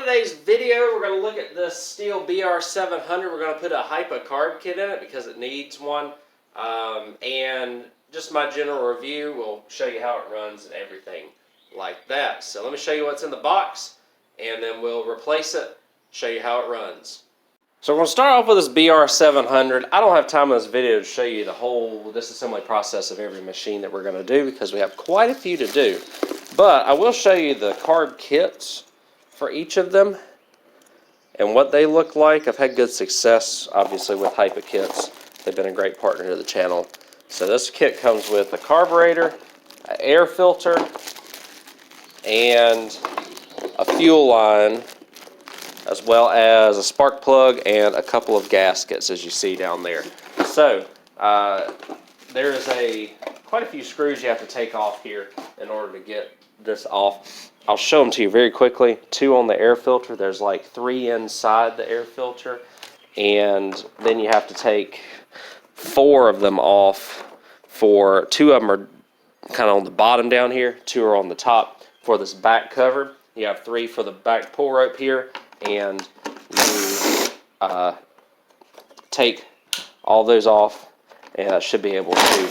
today's video, we're going to look at this Stihl BR700. We're going to put a hypo-carb kit in it because it needs one. And just my general review will show you how it runs and everything like that. So let me show you what's in the box, and then we'll replace it, show you how it runs. So we're going to start off with this BR700. I don't have time in this video to show you the whole disassembly process of every machine that we're going to do because we have quite a few to do. But I will show you the carb kits for each of them and what they look like. I've had good success, obviously, with hypo kits. They've been a great partner to the channel. So this kit comes with a carburetor, an air filter, and a fuel line, as well as a spark plug and a couple of gaskets, as you see down there. So there's quite a few screws you have to take off here in order to get this off. I'll show them to you very quickly. 2 on the air filter. There's like 3 inside the air filter, and then you have to take 4 of them off. 2 of them are kind of on the bottom down here, 2 are on the top for this back cover. You have 3 for the back pull rope here, and you take all those off, and I should be able to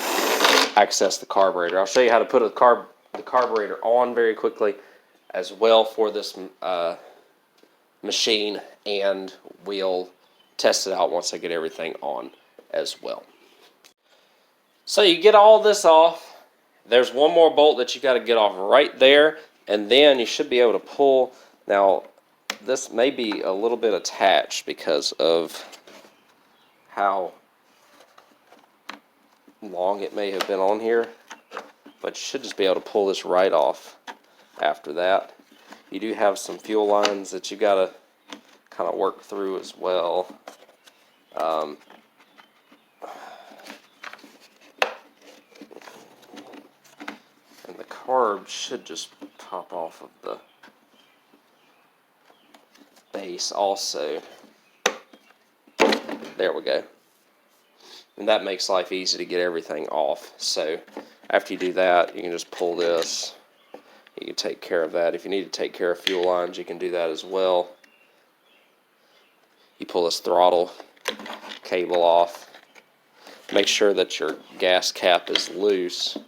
access the carburetor. I'll show you how to put the carburetor on very quickly as well for this machine, and we'll test it out once I get everything on as well. So you get all this off. There's one more bolt that you got to get off right there, and then you should be able to pull. Now this may be a little bit attached because of how long it may have been on here, but you should just be able to pull this right off after that. You do have some fuel lines that you got to kind of work through as well. And the carb should just pop off of the base also. There we go. And that makes life easy to get everything off. So after you do that, you can just pull this. You can take care of that. If you need to take care of fuel lines, you can do that as well. You pull this throttle cable off. Make sure that your gas cap is loose, and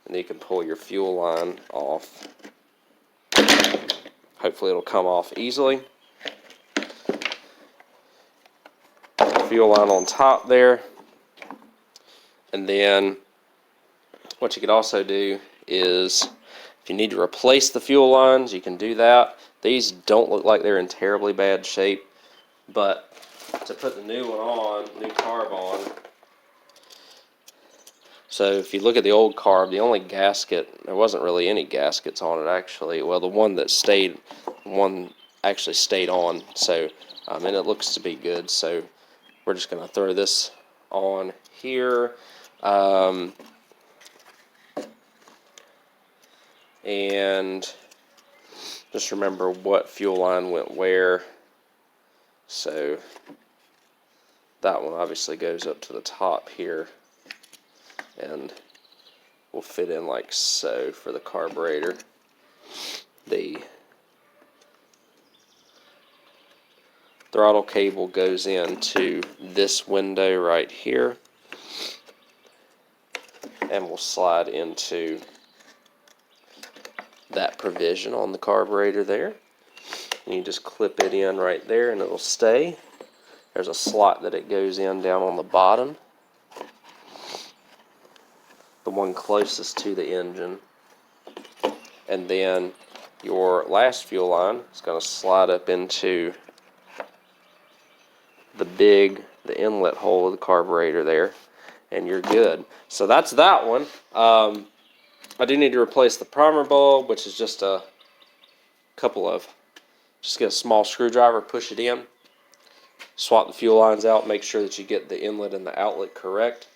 then you can pull your fuel line off. Hopefully it'll come off easily. Fuel line on top there. And then what you could also do is, if you need to replace the fuel lines, you can do that. These don't look like they're in terribly bad shape, but to put the new one on, new carb on, so if you look at the old carb, the only gasket, there wasn't really any gaskets on it actually. Well, the one actually stayed on, so and it looks to be good. So we're just going to throw this on here. And just remember what fuel line went where. So that one obviously goes up to the top here and will fit in like so for the carburetor. The throttle cable goes into this window right here and will slide into that provision on the carburetor there. And you just clip it in right there and it'll stay. There's a slot that it goes in down on the bottom, the one closest to the engine. And then your last fuel line is going to slide up into the inlet hole of the carburetor there, and you're good. So that's that one. I do need to replace the primer bulb, which is just just get a small screwdriver, push it in, swap the fuel lines out, make sure that you get the inlet and the outlet correct.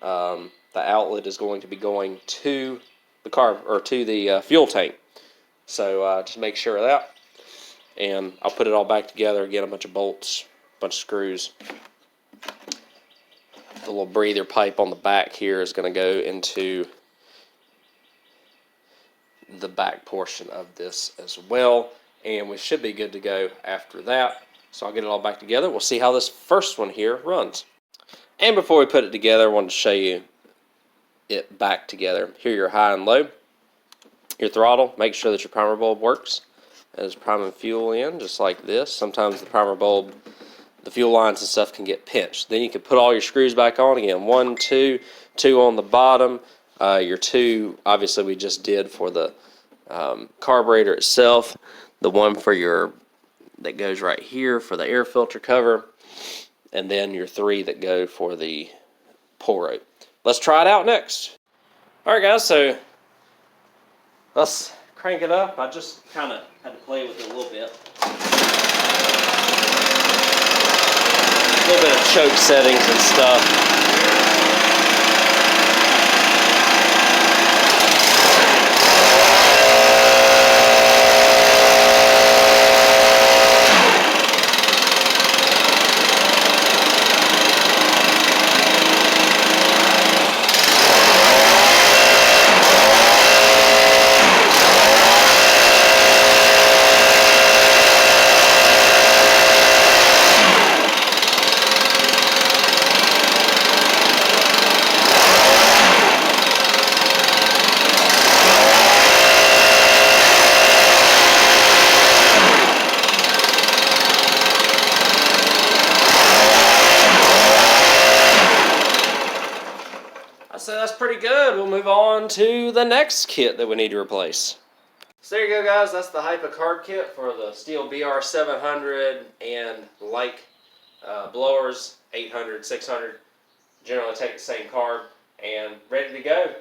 The outlet is going to be going to the fuel tank. So just make sure of that. And I'll put it all back together again, a bunch of bolts, a bunch of screws. The little breather pipe on the back here is going to go into the back portion of this as well. and we should be good to go after that. So I'll get it all back together. We'll see how this first one here runs. And before we put it together, I wanted to show you it back together. Here, your high and low. Your throttle, make sure that your primer bulb works. As priming fuel in, just like this. Sometimes the primer bulb, the fuel lines and stuff can get pinched. Then you can put all your screws back on again. 1, 2, 2 on the bottom. Your 2, obviously we just did for the carburetor itself. The one for your, that goes right here for the air filter cover. And then your 3 that go for the pull rope. Let's try it out next. Alright guys, so let's crank it up. I just kind of had to play with it a little bit. A little bit of choke settings and stuff. So that's pretty good. We'll move on to the next kit that we need to replace. So there you go guys, that's the Hypa carb kit for the Stihl BR700 and like blowers, 800, 600. Generally take the same carb and ready to go.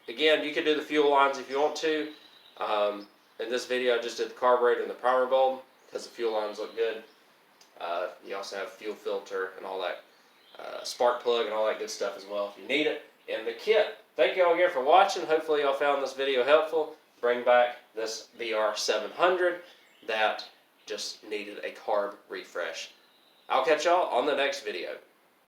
Again, you can do the fuel lines if you want to. In this video I just did the carburetor and the primer bulb because the fuel lines look good. You also have fuel filter and all that. Spark plug and all that good stuff as well if you need it in the kit. Thank you all again for watching. Hopefully y'all found this video helpful. Bring back this BR700 that just needed a carb refresh. I'll catch y'all on the next video.